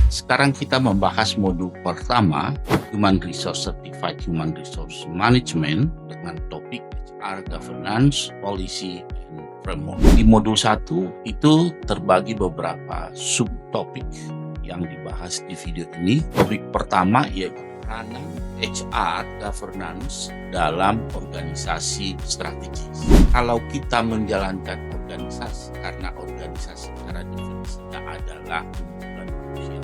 Sekarang kita membahas modul pertama, Human Resource Certified Human Resource Management dengan topik HR Governance, Policy, and Framework. Di modul 1 itu terbagi beberapa subtopik yang dibahas di video ini. Topik pertama yaitu peranan HR Governance dalam organisasi strategis. Kalau kita menjalankan organisasi, karena organisasi secara definisinya adalah kumpulan manusia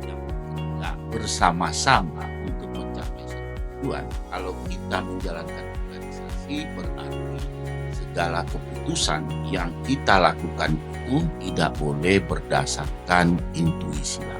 yang bekerja bersama-sama untuk mencapai satu tujuan. Kalau kita menjalankan organisasi, berarti segala keputusan yang kita lakukan itu tidak boleh berdasarkan intuisi lagi.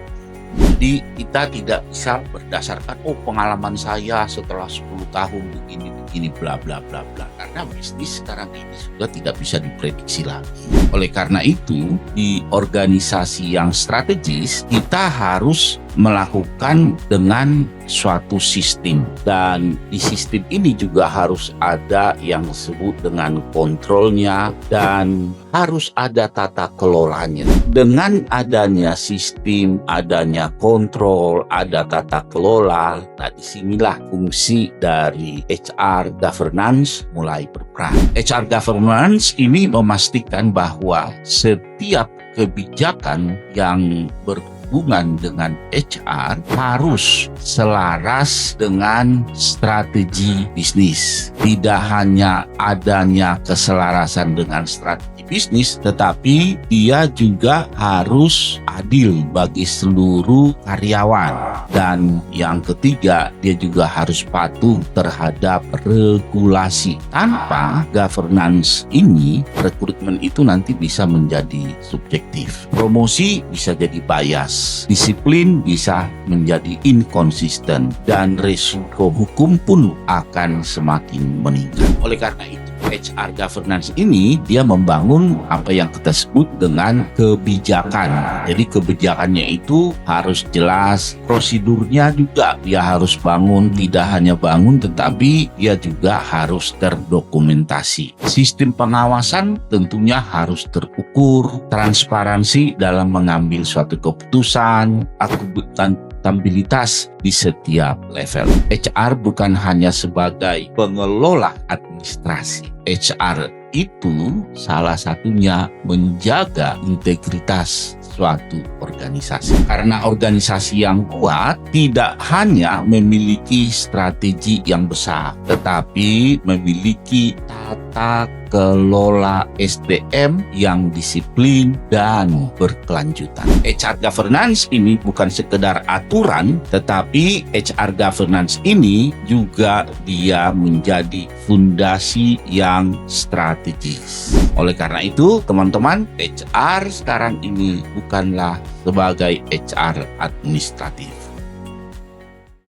Jadi kita tidak bisa berdasarkan pengalaman saya setelah 10 tahun begini bla bla bla bla, karena bisnis sekarang ini sudah tidak bisa diprediksi lagi. Oleh karena itu, di organisasi yang strategis kita harus melakukan dengan suatu sistem, dan di sistem ini juga harus ada yang disebut dengan kontrolnya dan harus ada tata kelolanya. Dengan adanya sistem, adanya kontrol, ada tata kelola, nah disinilah fungsi dari HR Governance mulai berperan. HR Governance ini memastikan bahwa setiap kebijakan yang berhubungan dengan HR harus selaras dengan strategi bisnis. Tidak hanya adanya keselarasan dengan strategi bisnis, tetapi dia juga harus adil bagi seluruh karyawan. Dan yang ketiga, dia juga harus patuh terhadap regulasi. Tanpa governance ini, rekrutmen itu nanti bisa menjadi subjektif. Promosi bisa jadi bias. Disiplin bisa menjadi inkonsisten. Dan risiko hukum pun akan semakin meningkat. Oleh karena itu, HR Governance ini dia membangun apa yang kita sebut dengan kebijakan. Jadi kebijakannya itu harus jelas, prosedurnya juga dia harus bangun, tidak hanya bangun tetapi dia juga harus terdokumentasi. Sistem pengawasan tentunya harus terukur, transparansi dalam mengambil suatu keputusan, akuntabilitas di setiap level. HR bukan hanya sebagai pengelola administrasi. HR itu salah satunya menjaga integritas suatu organisasi. Karena organisasi yang kuat tidak hanya memiliki strategi yang besar, tetapi memiliki tata kelola SDM yang disiplin dan berkelanjutan. HR Governance ini bukan sekedar aturan, tetapi HR Governance ini juga dia menjadi fondasi yang strategis. Oleh karena itu, teman-teman, HR sekarang ini bukanlah sebagai HR administratif.